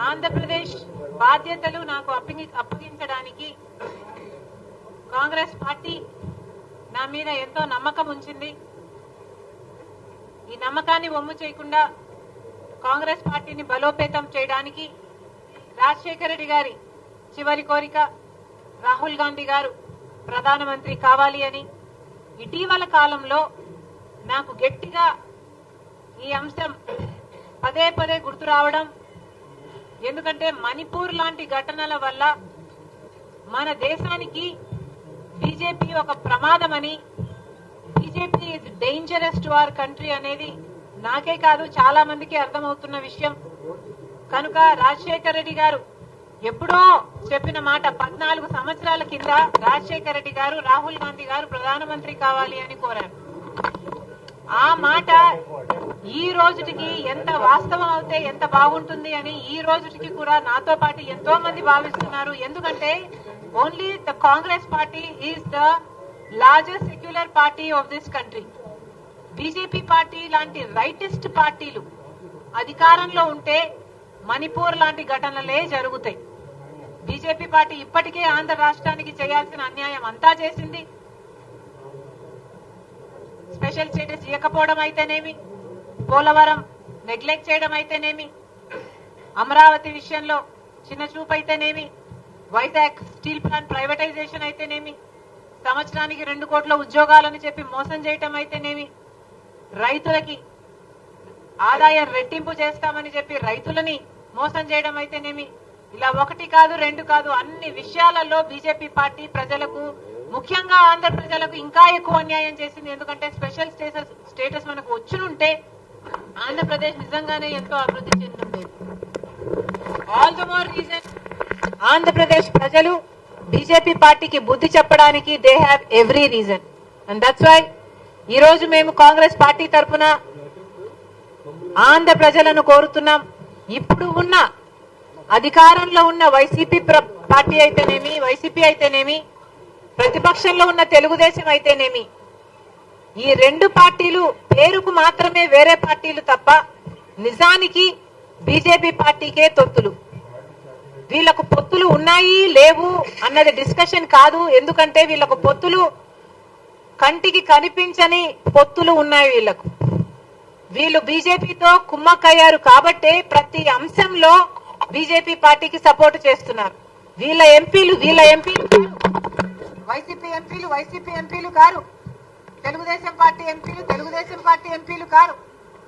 ఆంధ్రప్రదేశ్ బాధ్యతలు నాకు అప్పగించడానికి కాంగ్రెస్ పార్టీ నా మీద ఎంతో నమ్మకం ఉంచింది. ఈ నమ్మకాన్ని వమ్ము చేయకుండా కాంగ్రెస్ పార్టీని బలోపేతం చేయడానికి రాజశేఖర రెడ్డి గారి చివరి కోరిక రాహుల్ గాంధీ గారు ప్రధానమంత్రి కావాలి అని ఇటీవల కాలంలో నాకు గట్టిగా ఈ అంశం పదే పదే గుర్తు రావడం, ఎందుకంటే మణిపూర్ లాంటి ఘటనల వల్ల మన దేశానికి బీజేపీ ఒక ప్రమాదమని, BJP is dangerous to our country అనేది నాకే కాదు చాలా మందికి అర్థమవుతున్న విషయం. కనుక రాజశేఖర రెడ్డి గారు ఎప్పుడో చెప్పిన మాట 14 సంవత్సరాల కింద రాజశేఖర రెడ్డి గారు రాహుల్ గాంధీ గారు ప్రధానమంత్రి కావాలి అని కోరారు. ఆ మాట ఈ రోజుకి ఎంత వాస్తవం అవుతే ఎంత బాగుంటుంది అని ఈ రోజుకి కూడా నాతో పాటు ఎంతో మంది భావిస్తున్నారు. ఎందుకంటే only the Congress party is the largest secular party of this country. BJP party లాంటి రైటిస్ట్ పార్టీలు అధికారంలో ఉంటే మణిపూర్ లాంటి ఘటనలే జరుగుతాయి. బీజేపీ పార్టీ ఇప్పటికే ఆంధ్ర రాష్ట్రానికి చేయాల్సిన అన్యాయం అంతా చేసింది. స్పెషల్ స్టేటస్ ఇవ్వకపోవడం అయితేనేమి, పోలవరం నెగ్లెక్ట్ చేయడం అయితేనేమి, అమరావతి విషయంలో చిన్న చూపు అయితేనేమి, వైజాగ్ స్టీల్ ప్లాంట్ ప్రైవేటైజేషన్ అయితేనేమి, సంవత్సరానికి 2 కోట్ల ఉద్యోగాలని చెప్పి మోసం చేయటం అయితేనేమి, రైతులకి ఆదాయం రెట్టింపు చేస్తామని చెప్పి రైతులని మోసం చేయడం అయితేనేమి, ఇలా 1 కాదు 2 కాదు అన్ని విషయాలలో బీజేపీ పార్టీ ప్రజలకు, ముఖ్యంగా ఆంధ్ర ప్రజలకు ఇంకా ఎక్కువ అన్యాయం చేసింది. ఎందుకంటే స్పెషల్ స్టేటస్ మనకు వచ్చునుంటే ఆంధ్రప్రదేశ్ నిజంగానే ఎంతో అభివృద్ధి చెందుండేది. All the more reason Andhra Pradesh ప్రజలు బీజేపీ పార్టీకి బుద్ధి చెప్పడానికి they have every reason. And that's why ఈ రోజు మేము కాంగ్రెస్ పార్టీ తరఫున ఆంధ్ర ప్రజలను కోరుతున్నాం. ఇప్పుడు ఉన్న అధికారంలో ఉన్న వైసీపీ పార్టీ అయితేనేమి, వైసీపీ అయితేనేమి, ప్రతిపక్షంలో ఉన్న తెలుగుదేశం అయితేనేమి, ఈ 2 పార్టీలు పేరుకు మాత్రమే వేరే పార్టీలు తప్ప నిజానికి బీజేపీ పార్టీకే తొత్తులు. వీళ్లకు పొత్తులు ఉన్నాయి లేవు అన్నది డిస్కషన్ కాదు. ఎందుకంటే వీళ్లకు పొత్తులు కంటికి కనిపించని పొత్తులు ఉన్నాయి. వీళ్ళు బీజేపీతో కుమ్మక్కయ్యారు కాబట్టే ప్రతి అంశంలో బీజేపీ పార్టీకి సపోర్ట్ చేస్తున్నారు. వీళ్ళ ఎంపీలు వైసీపీ ఎంపీలు కారు, తెలుగుదేశం పార్టీ ఎంపీలు తెలుగుదేశం పార్టీ ఎంపీలు కారు,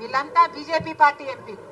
వీళ్ళంతా బీజేపీ పార్టీ ఎంపీలు.